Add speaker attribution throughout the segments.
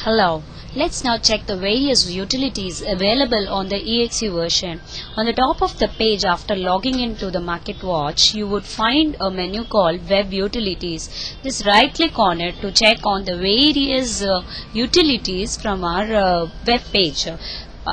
Speaker 1: Hello, let's now check the various utilities available on the EXE version. On the top of the page, after logging into the MarketWatch, you would find a menu called Web Utilities. Just right click on it to check on the various utilities from our web page.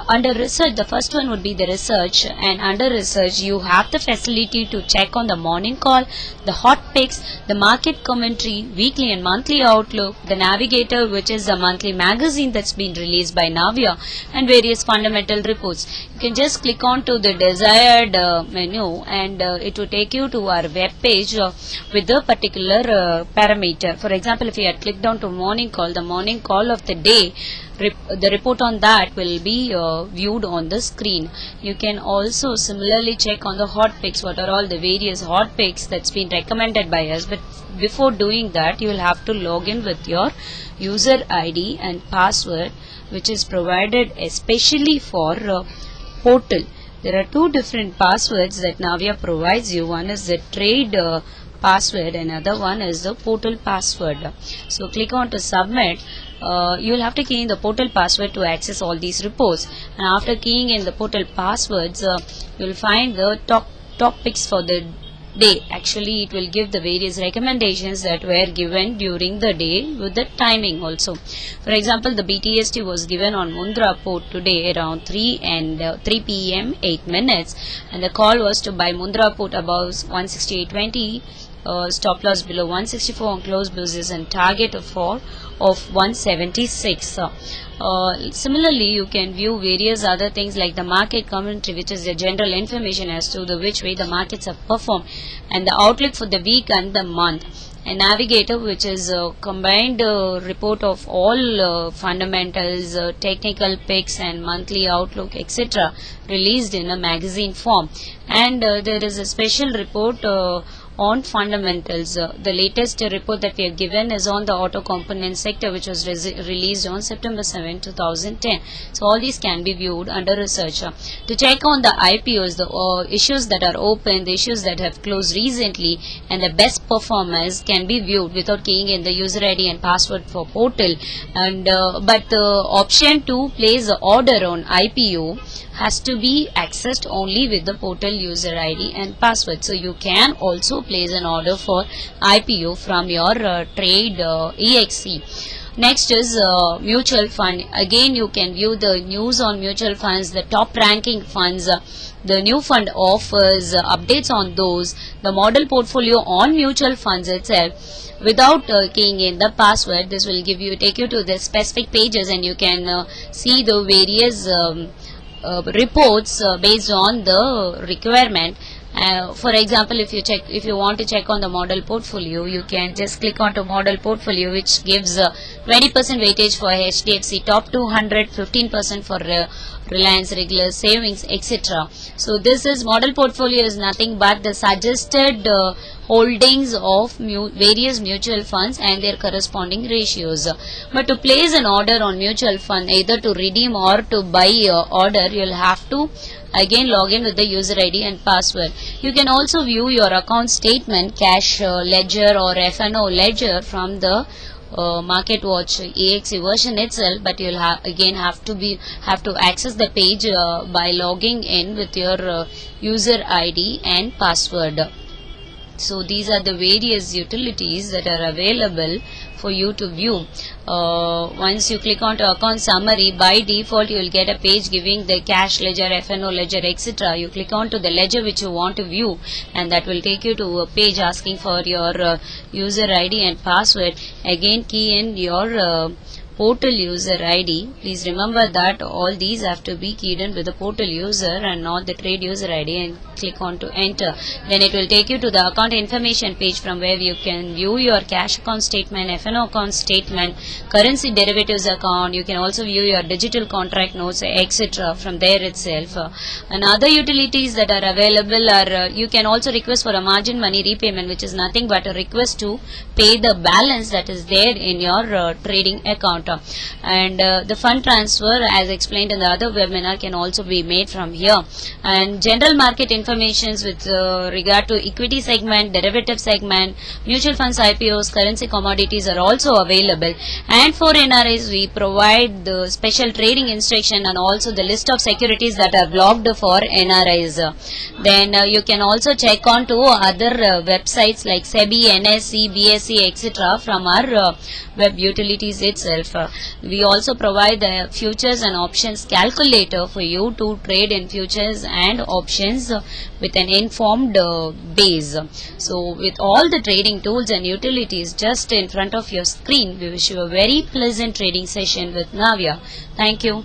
Speaker 1: Under research, the first one would be the research, and under research you have the facility to check on the morning call, the hot picks, the market commentary, weekly and monthly outlook, the navigator, which is a monthly magazine that's been released by Navya, and various fundamental reports. You can just click on to the desired menu and it will take you to our web page with the particular parameter. For example, if you had clicked on to morning call, the morning call of the day, the report on that will be viewed on the screen. You can also similarly check on the hot picks, what are all the various hot picks that's been recommended by us. But before doing that, you will have to log in with your user ID and password, which is provided especially for portal. There are two different passwords that Navya provides you. One is the trade password, another one is the portal password. So click on to submit. You will have to key in the portal password to access all these reports, and after keying in the portal passwords you will find the top picks for the day. Actually, it will give the various recommendations that were given during the day with the timing also. For example, the BTST was given on Mundra port today around 3 p.m. 8 minutes, and the call was to buy Mundra port above 168.20, stop loss below 164 on close basis, and target of 176. Similarly, you can view various other things like the market commentary, which is the general information as to which way the markets have performed, and the outlook for the week and the month. A navigator, which is a combined report of all fundamentals, technical picks and monthly outlook, etc., released in a magazine form. And there is a special report on fundamentals. The latest report that we have given is on the auto component sector, which was released on September 7, 2010. So all these can be viewed under research. To check on the IPOs, the issues that are open, the issues that have closed recently, and the best performers can be viewed without keying in the user ID and password for portal. And but the option to place the order on IPO has to be accessed only with the portal user ID and password. So you can also place an order for IPO from your trade EXE. Next is mutual fund. Again, you can view the news on mutual funds, the top ranking funds, the new fund offers, updates on those, the model portfolio on mutual funds itself. Without keying in the password, this will take you to the specific pages, and you can see the various reports based on the requirement. For example, if you want to check on the model portfolio, you can just click on to model portfolio, which gives 20% weightage for HDFC top 200, 15% for Reliance regular savings, etc. So this is model portfolio is nothing but the suggested holdings of various mutual funds and their corresponding ratios. But to place an order on mutual fund, either to redeem or to buy order, you will have to again log in with the user ID and password. You can also view your account statement, cash ledger or F&O ledger from the MarketWatch EXE version itself, but you'll have to access the page by logging in with your user ID and password. So these are the various utilities that are available for you to view. Once you click on to account summary, by default you will get a page giving the cash ledger, F&O ledger, etc. You click on to the ledger which you want to view, and that will take you to a page asking for your user ID and password. Again, key in your portal user ID. Please remember that all these have to be keyed in with the portal user and not the trade user ID, and click on to enter. Then it will take you to the account information page, from where you can view your cash account statement, F&O account statement, currency derivatives account. You can also view your digital contract notes, etc. from there itself. And other utilities that are available are you can also request for a margin money repayment, which is nothing but a request to pay the balance that is there in your trading account. account. And the fund transfer, as explained in the other webinar, can also be made from here. And general market informations with regard to equity segment, derivative segment, mutual funds, IPOs, currency, commodities are also available. And for NRIs, we provide the special trading instruction and also the list of securities that are blocked for NRIs. Then you can also check on to other websites like SEBI, NSE, BSE, etc. from our web utilities itself. We also provide the futures and options calculator for you to trade in futures and options with an informed base. So with all the trading tools and utilities just in front of your screen, we wish you a very pleasant trading session with Navya. Thank you.